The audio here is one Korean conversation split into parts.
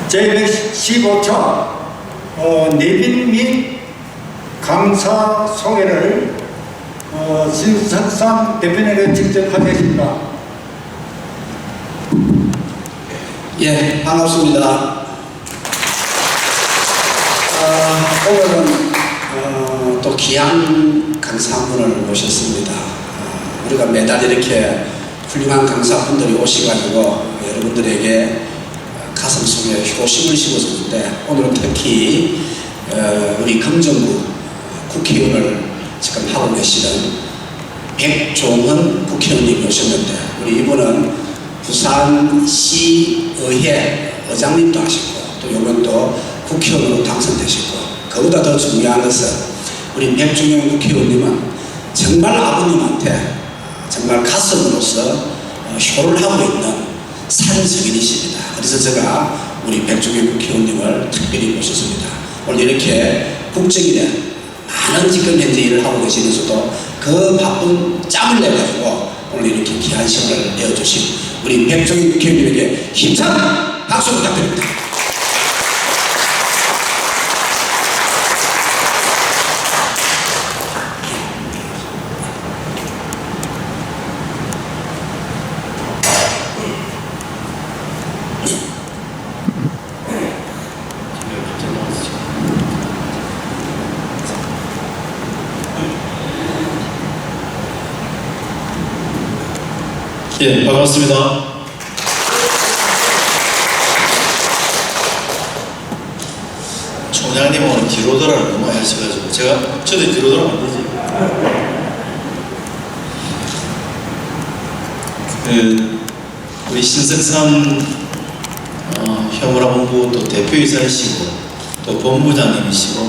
제115차 내빈 및 강사 소개를 신석삼 대표님께 직접 하겠습니다. 예, 반갑습니다. 오늘은 또 귀한 강사 한 분을 모셨습니다. 우리가 매달 이렇게 훌륭한 강사분들이 오셔가지고 여러분들에게 가슴 속에 효심을 심어주는데, 오늘은 특히 우리 금정구 국회의원을 지금 하고 계시는 백종원 국회의원님이 오셨는데, 우리 이분은 부산시의회 의장님도 하시고 또 이번 또 국회의원으로 당선되셨고, 그보다 더 중요한 것은 우리 백종원 국회의원님은 정말 아버님한테 정말 가슴으로서 효를 하고 있는 산증인이십니다. 그래서 제가 우리 백종원 국회의원님을 특별히 모셨습니다. 오늘 이렇게 국정일에 많은 지금 현재 일을 하고 계시면서도 그 바쁜 짬을 내가지고 오늘 이렇게 귀한 시간을 내어주신 우리 백종원 국회의원님에게 힘찬 박수 부탁드립니다. 예, 반갑습니다. 총장님은 오늘 뒤로 돌아를 너무 많이 하셔가지고 저도 뒤로 돌아면 안 되지. 우리 신석삼 혐오라본부 또 대표이사이시고 또 본부장님이시고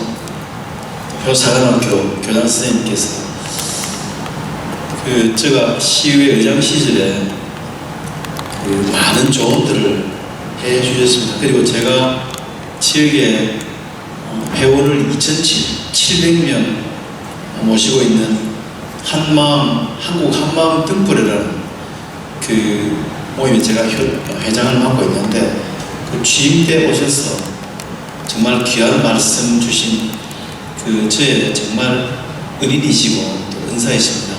또 효사관학교 교장 선생님께서 제가 시의회 의장 시절에 많은 조언들을 해 주셨습니다. 그리고 제가 지역에 회원을 2,700명 모시고 있는 한국 한마음 등불회라는 그 모임에 제가 회장을 맡고 있는데, 그 취임 때 오셔서 정말 귀한 말씀 주신 저의 정말 은인이시고 또 은사이십니다.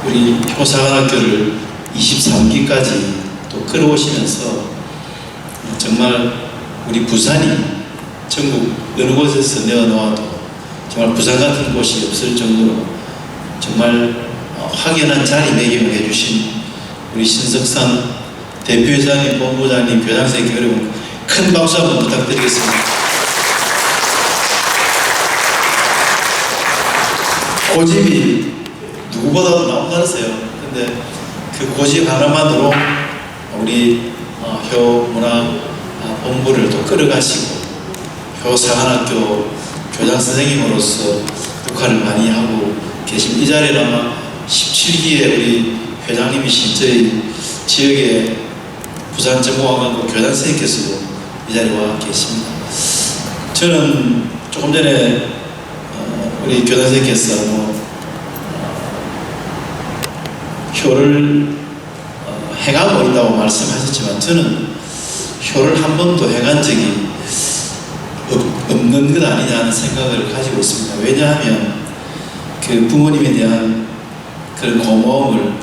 우리 효사관학교를 23기까지 또 끌어오시면서 정말 우리 부산이 전국 어느 곳에서 내어놓아도 정말 부산 같은 곳이 없을 정도로 정말 확연한 자리매김을 해주신 우리 신석삼 대표이사님, 본부장님, 교장선생님 여러분, 큰 박수 한번 부탁드리겠습니다. 고집이 누구보다도 너무 다르세요. 근데 그 고집 하나만으로 우리 효문화본부를 또 끌어가시고 효사관학교 교장 선생님으로서 역할을 많이 하고 계십니다. 이 자리는 아마 17기에 우리 회장님이신 저희 지역의 부산정보관광고 교장 선생님께서도 이 자리에 와 계십니다. 저는 조금 전에 우리 교장 선생님께서 효를 행하고 있다고 말씀하셨지만, 저는 효를 한 번도 행한 적이 없는 것 아니냐는 생각을 가지고 있습니다. 왜냐하면 그 부모님에 대한 그런 고마움을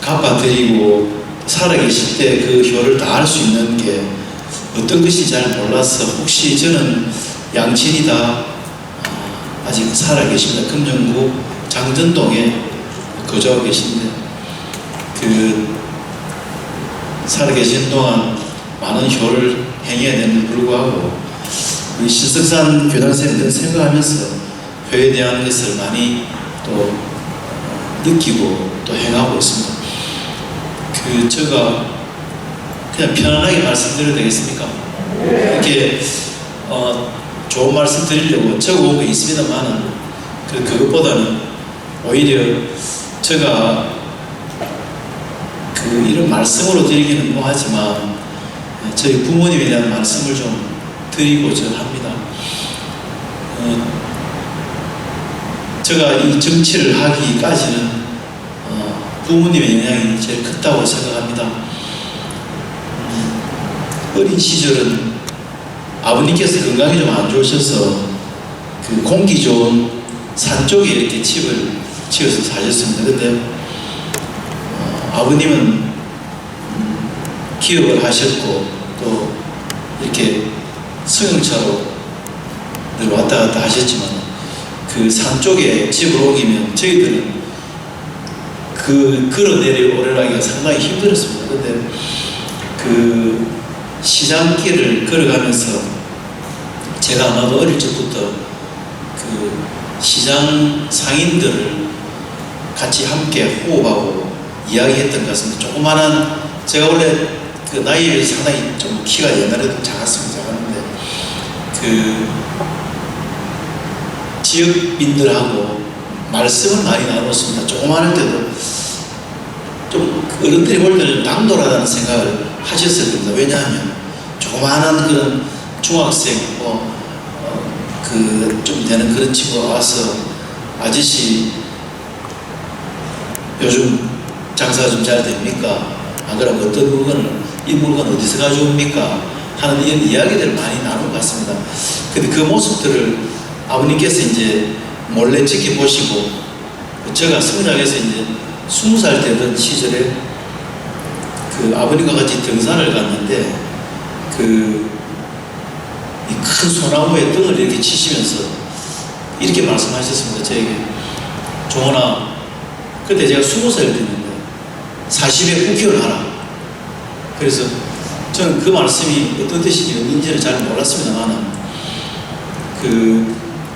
갚아드리고 살아계실 때 그 효를 다 할 수 있는 게 어떤 것이 잘 몰라서, 혹시 저는 양친이 다 아직 살아계십니다. 금정구 장전동에 거주하고 계신데, 살아계신 동안 많은 효를 행해내는 불구하고 우리 신석삼 교장선생님들 생각하면서 효에 대한 것을 많이 또 느끼고 또 행하고 있습니다. 제가 그냥 편안하게 말씀드려도 되겠습니까? 이렇게 좋은 말씀 드리려고 적어온 게 있습니다만은 그것보다는 오히려 제가 이런 말씀으로 드리기는 뭐하지만 저희 부모님에 대한 말씀을 좀 드리고자 합니다. 제가 이 정치를 하기까지는 부모님의 영향이 제일 컸다고 생각합니다. 어린 시절은 아버님께서 건강이 좀 안 좋으셔서 그 공기 좋은 산 쪽에 이렇게 집을 지어서 사셨습니다. 근데 아버님은 기업을 하셨고 또 이렇게 승용차로 늘 왔다 갔다 하셨지만 그 산 쪽에 집을 옮기면 저희들은 그 걸어 내려오려기가 상당히 힘들었습니다. 근데 그 시장길을 걸어가면서 제가 아마도 어릴 적부터 그 시장 상인들을 같이 함께 호흡하고 이야기했던 것 같습니다. 조그마한 제가 원래 그 나이에 비해서 상당히 좀 키가 옛날에도 작았습니다. 작았는데 그 지역민들하고 말씀을 많이 나눴습니다. 조그마할 때도 좀 어른들이 볼 때는 당돌하다는 생각을 하셨을 겁니다. 왜냐하면 조그마한 그런 중학생 좀 되는 그런 친구가 와서 아저씨 요즘 장사가 좀 잘 됩니까? 안 그러면 어떤 물건을 이 물건 어디서 가져옵니까? 하는 이런 이야기들을 많이 나눈 것 같습니다. 근데 그 모습들을 아버님께서 이제 몰래 지켜보시고 제가 성장해서 이제 20살 되던 시절에 그 아버님과 같이 등산을 갔는데 그 큰 소나무에 등을 이렇게 치시면서 이렇게 말씀하셨습니다. 저에게 종원아, 그때 제가 20살 됐는데 40에 국회의원 하라. 그래서 저는 그 말씀이 어떤 뜻인지 의미인지를 잘 몰랐습니다만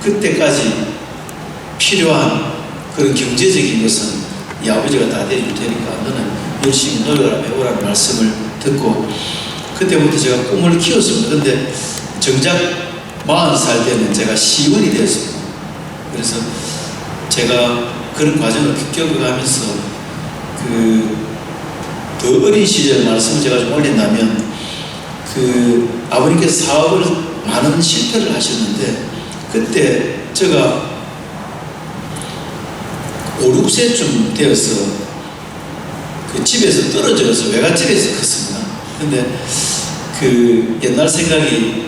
그때까지 필요한 그런 경제적인 것은 이 아버지가 다 대줄 테니까 너는 열심히 노력을 해보라는 말씀을 듣고 그때부터 제가 꿈을 키웠습니다. 근데 정작 40살 때는 제가 시의원이 되었습니다. 그래서 제가 그런 과정을 겪어가면서 더 어린 시절 말씀을 제가 좀 올린다면 아버님께서 사업을 많은 실패를 하셨는데 그때 제가 5, 6세쯤 되어서 그 집에서 떨어져서 외갓집에서 컸습니다. 근데 그 옛날 생각이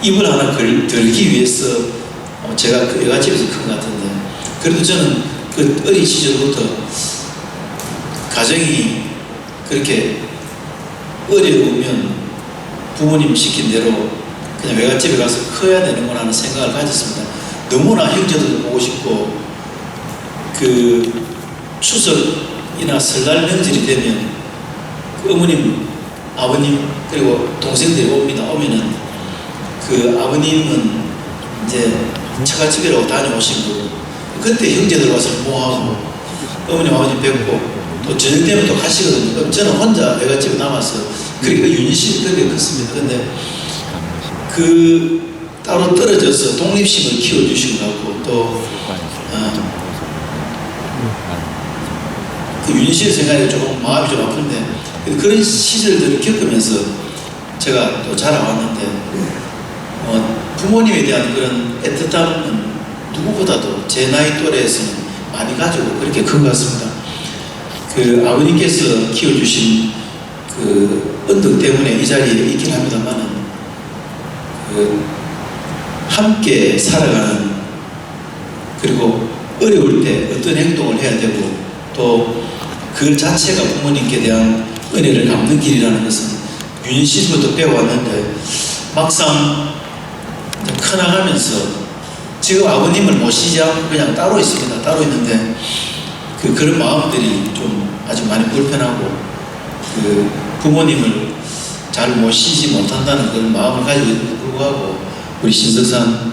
입을 하나 들기 위해서 제가 그 외갓집에서 큰 것 같은데 그래도 저는 그 어린 시절부터 가정이 그렇게 어려우면 부모님 시킨 대로 그냥 외갓집에 가서 커야 되는구나 하는 생각을 가졌습니다. 너무나 형제들도 보고 싶고 그 추석이나 설날 명절이 되면 그 어머님, 아버님 그리고 동생들이 오면은 그 아버님은 이제 처갓집이라고 다녀오시고 그때 형제들 와서 모하고 어머님 아버님 뵙고 또 저녁 되면 또 가시거든요. 그럼 저는 혼자 외갓집에 남아서 그러니까 유니심이 그렇게 컸습니다. 근데 따로 떨어져서 독립심을 키워주신 것 같고 또 그 유니심의 생각이 조금 마음이 좀 아픈데 그런 시절들을 겪으면서 제가 또 자라왔는데 부모님에 대한 그런 애틋함은 누구보다도 제 나이 또래에서는 많이 가지고 그렇게 큰 것 같습니다. 그 아버님께서 키워주신 그 언덕 때문에 이 자리에 있긴 합니다만은 함께 살아가는 그리고 어려울 때 어떤 행동을 해야 되고 또 그 자체가 부모님께 대한 은혜를 갚는 길이라는 것은 유년시부터 배워왔는데 막상 커나가면서 지금 아버님을 모시지 않고 그냥 따로 있습니다. 따로 있는데 그런 마음들이 좀 아주 많이 불편하고 부모님을 잘 모시지 못한다는 그런 마음을 가지고 있는데도 불구하고 우리 신석산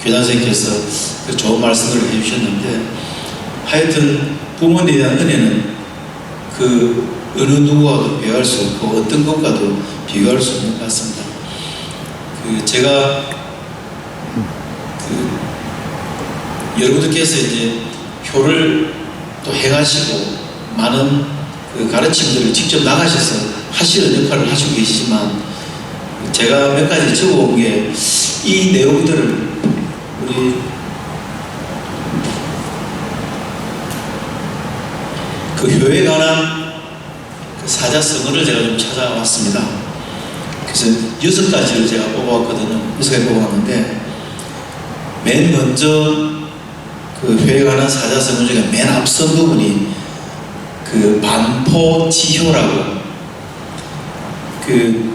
교장선생님께서 그 좋은 말씀을 해주셨는데 하여튼 부모님에 대한 은혜는 어느 누구와도 비교할 수 없고 어떤 것과도 비교할 수 없는 것 같습니다. 제가 여러분들께서 이제 표를 또 행하시고 많은 가르침들을 직접 나가셔서 하시는 역할을 하시고 계시지만 제가 몇 가지 적어온 게 이 내용들을 우리 효에 관한 사자성어를 제가 좀 찾아왔습니다. 그래서 6가지를 제가 뽑아왔거든요. 6가지 뽑아왔는데, 맨 먼저 그 회에 관한 사자성어 중에 맨 앞선 부분이 그 반포지효라고, 그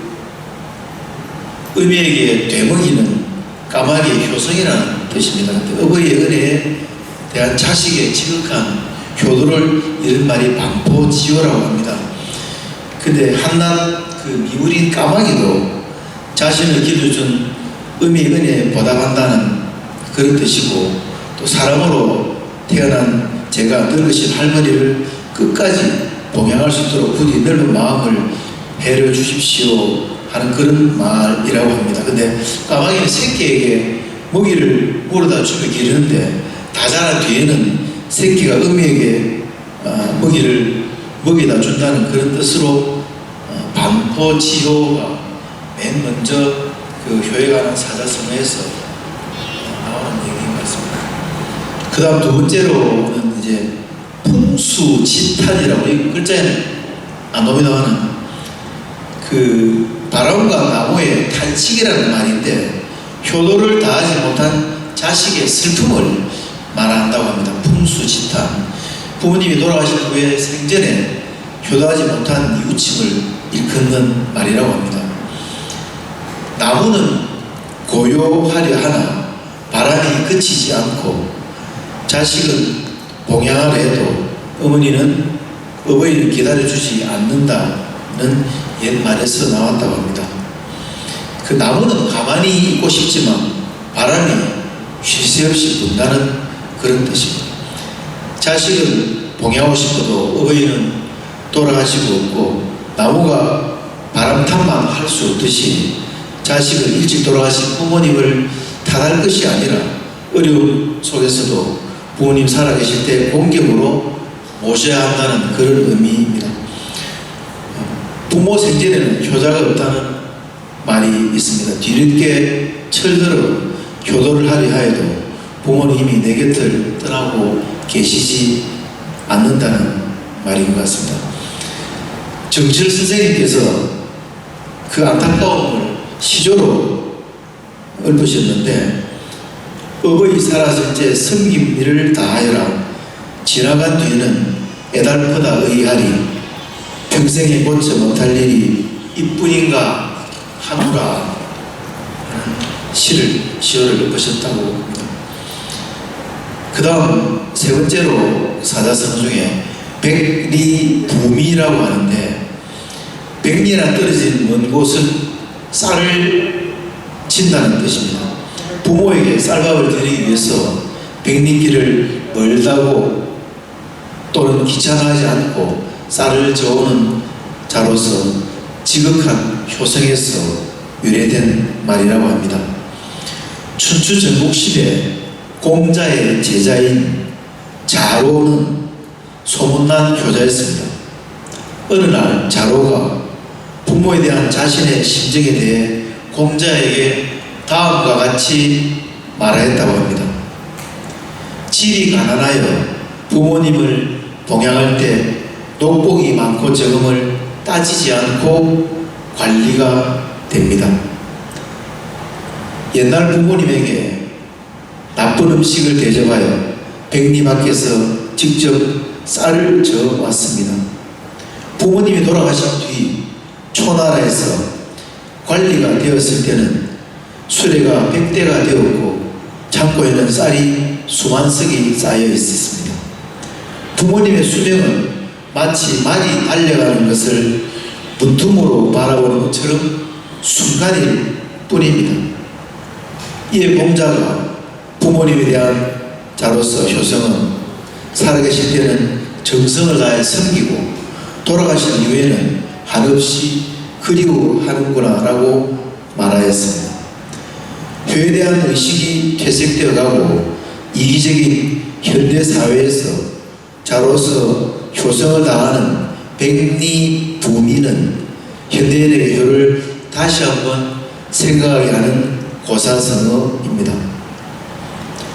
의미에게 되먹이는 까마귀의 효성이라는 뜻입니다. 근데 어버이의 은혜에 대한 자식의 지극한 효도를 이런 말이 반포지효라고 합니다. 근데 한낱 그 미울인 까마귀도 자신을 기르준 의미의 은혜에 보답한다는 그런 뜻이고, 또 사람으로 태어난 제가 늙으신 할머니를 끝까지 봉양할 수 있도록 부디 넓은 마음을 해려 주십시오 하는 그런 말이라고 합니다. 근데 까마귀는 새끼에게 먹이를 물어다 주며 기르는데, 다 자란 뒤에는 새끼가 어미에게 먹이를 먹이다 준다는 그런 뜻으로 반포지효가 맨 먼저 그 효에 관한 사자성어에서 나오는 얘기인 것 같습니다. 그 다음 두 번째로는 이제 풍수지탄이라고, 이 글자에는 안 나오는 그 바람과 나무의 탄식이라는 말인데, 효도를 다하지 못한 자식의 슬픔을 말한다고 합니다. 풍수지탄. 부모님이 돌아가신 후에 생전에 효도하지 못한 이웃침을 일컫는 말이라고 합니다. 나무는 고요하려 하나 바람이 그치지 않고, 자식은 봉양하려 해도 어버이는 기다려주지 않는다는 옛말에서 나왔다고 합니다. 그 나무는 가만히 있고 싶지만 바람이 쉴 새 없이 분다는 그런 뜻입니다. 자식은 봉양하고 싶어도 어버이는 돌아가시고 없고, 나무가 바람 탓만 할 수 없듯이 자식은 일찍 돌아가신 부모님을 탓할 것이 아니라 어려움 속에서도 부모님 살아계실 때 공경으로 모셔야 한다는 그런 의미입니다. 부모 생전에는 효자가 없다는 말이 있습니다. 뒤늦게 철들어 효도를 하려 하여도 부모님이 내 곁을 떠나고 계시지 않는다는 말인 것 같습니다. 정철 선생님께서 그 안타까움을 시조로 읊으셨는데, 어버이 살았을 때 섬김일을 다하여라. 지나간 뒤에는 애달프다 의하리. 평생에 고쳐 못할 일이 이뿐인가 하노라. 시를 읊으셨다고 합니다. 그 다음 세 번째로 사자성어 중에 백리부미라고 하는데, 백리나 떨어진 먼 곳은 쌀을 친다는 뜻입니다. 부모에게 쌀밥을 드리기 위해서 백리길을 멀다고 또는 귀찮아하지 않고 쌀을 저오는 자로서 지극한 효성에서 유래된 말이라고 합니다. 춘추 전국시대 공자의 제자인 자로는 소문난 효자였습니다. 어느 날 자로가 부모에 대한 자신의 심정에 대해 공자에게 다음과 같이 말하였다고 합니다. 질이 가난하여 부모님을 봉양할 때 녹복이 많고 적음을 따지지 않고 관리가 됩니다. 옛날 부모님에게 나쁜 음식을 대접하여 백리 밖에서 직접 쌀을 저어 왔습니다. 부모님이 돌아가신 뒤 초나라에서 관리가 되었을 때는 수레가 100대가 되었고 창고에는 쌀이 수만석이 쌓여 있었습니다. 부모님의 수명은 마치 말이 달려가는 것을 문틈으로 바라보는 것처럼 순간일 뿐입니다. 이에 공자가 부모님에 대한 자로서 효성은 살아계실 때는 정성을 다해 섬기고 돌아가신 이후에는 한없이 그리워하는구나 라고 말하였습니다. 효에 대한 의식이 퇴색되어 가고 이기적인 현대사회에서 자로서 효성을 다하는 백리부미는 현대인의 효를 다시 한번 생각하게 하는 고사성어입니다.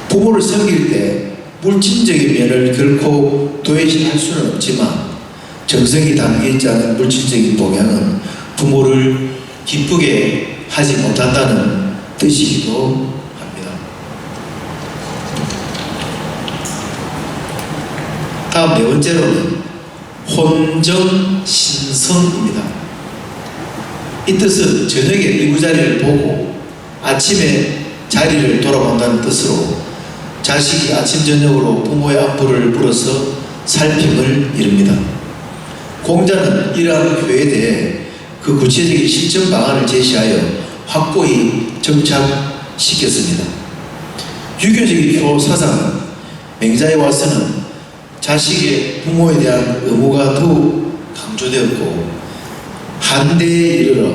부모를 섬길 때 물질적인 면을 결코 도외시할 수는 없지만 정성이 담겨있지 않은 물질적인 봉양은 부모를 기쁘게 하지 못한다는 뜻이기도 합니다. 다음 네 번째로는 혼정신성입니다. 이 뜻은 저녁에 이부자리를 보고 아침에 자리를 돌아본다는 뜻으로 자식이 아침 저녁으로 부모의 안부를 물어서 살핌을 이릅니다. 공자는 이러한 교회에 대해 그 구체적인 실천 방안을 제시하여 확고히 정착시켰습니다. 유교적인 효 사상은 맹자에 와서는 자식의 부모에 대한 의무가 더욱 강조되었고 한대에 이르러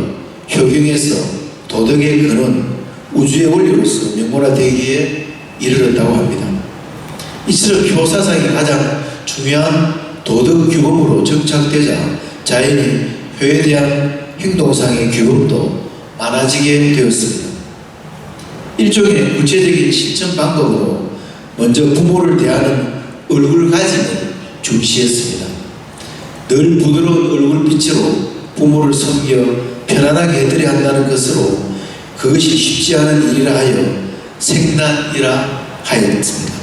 효경에서 도덕의 근원, 우주의 원리로서 명문화되기에 이르렀다고 합니다. 이처럼 효사상이 가장 중요한 도덕 규범으로 정착되자 자연히 효에 대한 행동상의 규범도 많아지게 되었습니다. 일종의 구체적인 실천 방법으로 먼저 부모를 대하는 얼굴가짐을 중시했습니다. 늘 부드러운 얼굴빛으로 부모를 섬겨 편안하게 해드려야 한다는 것으로 그것이 쉽지 않은 일이라 하여 생난이라 하였습니다.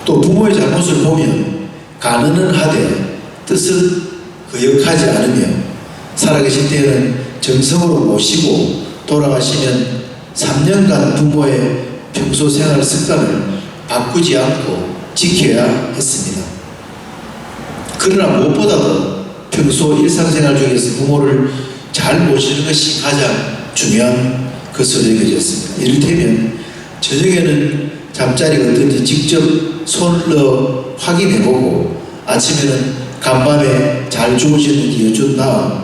또 부모의 잘못을 보면 간언은 하되 뜻은 거역하지 않으며 살아계실 때에는 정성으로 모시고 돌아가시면 3년간 부모의 평소 생활 습관을 바꾸지 않고 지켜야 했습니다. 그러나 무엇보다도 평소 일상생활 중에서 부모를 잘 모시는 것이 가장 중요한 것으로 여겨졌습니다. 이를테면 저녁에는 잠자리가 어떤지 직접 손을 확인해보고 아침에는 간밤에 잘 주무시는지 여쭌 다음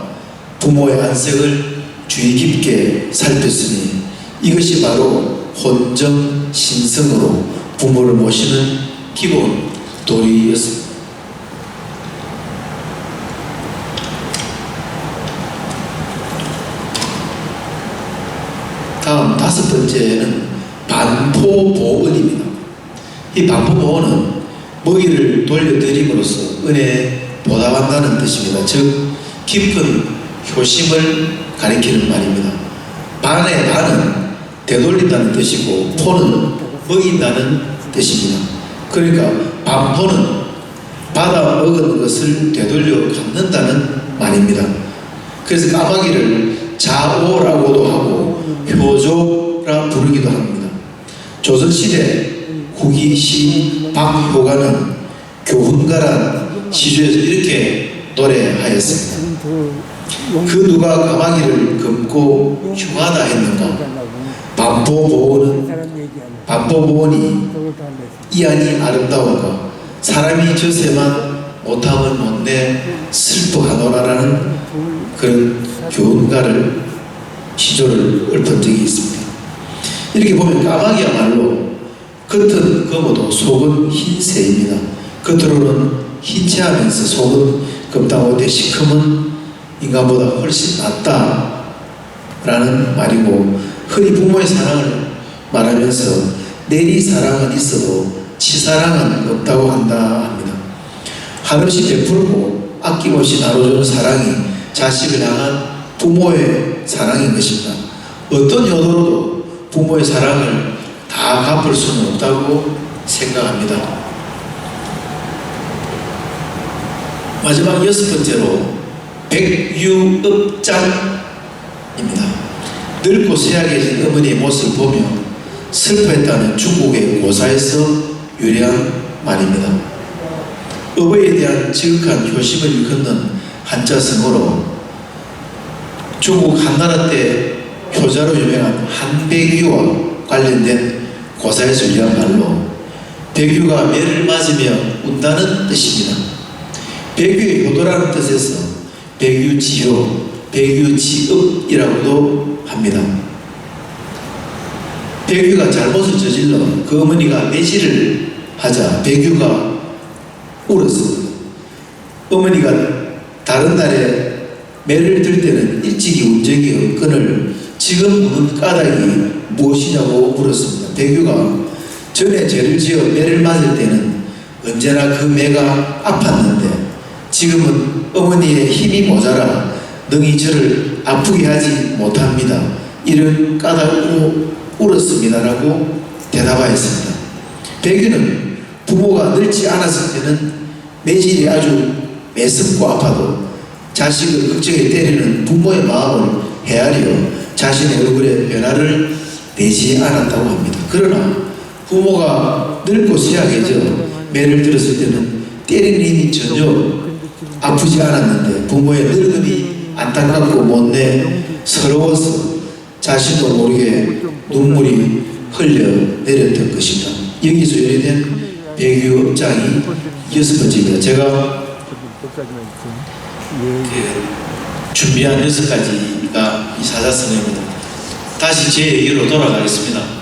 부모의 안색을 주의 깊게 살폈으니 이것이 바로 혼정신성으로 부모를 모시는 기본 도리였습니다. 다음 다섯 번째는 반포보은입니다. 이 반포보은은 먹이를 돌려드림으로써 은혜에 보답한다는 뜻입니다. 즉 깊은 효심을 가리키는 말입니다. 반의 반은 되돌린다는 뜻이고 포는 먹인다는 뜻입니다. 그러니까 반포는 받아 먹은 것을 되돌려 갚는다는 말입니다. 그래서 까마귀를 자오라고도 하고 효조라 부르기도 합니다. 조선시대 후기시 박효가는 교훈가란 시조에서 이렇게 노래하였습니다. 그 누가 까마귀를 금고 흉하다 했는가? 반포보원이 이안이 아름다운가? 사람이 저세만 못하면 못내 슬퍼하노라라는 그런 교훈가를 시조를 읊은 적이 있습니다. 이렇게 보면 까마귀야말로 겉은 검어도 속은 흰새입니다. 겉으로는 흰채하면서 속은 검다고 시커먼 인간보다 훨씬 낫다라는 말이고, 흔히 부모의 사랑을 말하면서 내리 사랑은 있어도 치사랑은 없다고 한다 합니다. 한없이 베풀고 아낌없이 나눠주는 사랑이 자식을 향한 부모의 사랑인 것입니다. 어떤 효도로도 부모의 사랑을 다 갚을 수는 없다고 생각합니다. 마지막 여섯 번째로 백유업장입니다. 늙고 쇠약해진 어머니의 모습을 보며 슬퍼했다는 중국의 고사에서 유래한 말입니다. 어버이에 대한 지극한 효심을 일컫는 한자성어로 중국 한나라 때 효자로 유명한 한백유와 관련된 고사에서 유래한 말로 백유가 매를 맞으며 운다는 뜻입니다. 백유의 효도라는 뜻에서 백유지효, 백유지업이라고도 합니다. 백유가 잘못을 저질러 그 어머니가 매질을 하자 백유가 울었습니다. 어머니가 다른 날에 매를 들 때는 일찍이 운 적이 없거늘 지금 우는 까닭이 무엇이냐고 물었습니다. 백유가 전에 죄를 지어 매를 맞을 때는 언제나 그 매가 아팠는데 지금은 어머니의 힘이 모자라 능히 저를 아프게 하지 못합니다. 이런 까닭으로 울었습니다라고 대답하였습니다. 배규는 부모가 늙지 않았을 때는 매질이 아주 매섭고 아파도 자식을 극적에 때리는 부모의 마음을 헤아려 자신의 얼굴에 변화를 내지 않았다고 합니다. 그러나 부모가 늙고 쇠약해져 매를 들었을 때는 때리는 힘이 전혀 아프지 않았는데 부모의 늙음이 안타깝고 못내 서러워서 자신도 모르게 눈물이 흘러내렸던 것입니다. 여기서 유래된 배규 업장이 6번째입니다. 제가 준비한 6가지가 이 사자성어입니다. 다시 제 얘기로 돌아가겠습니다.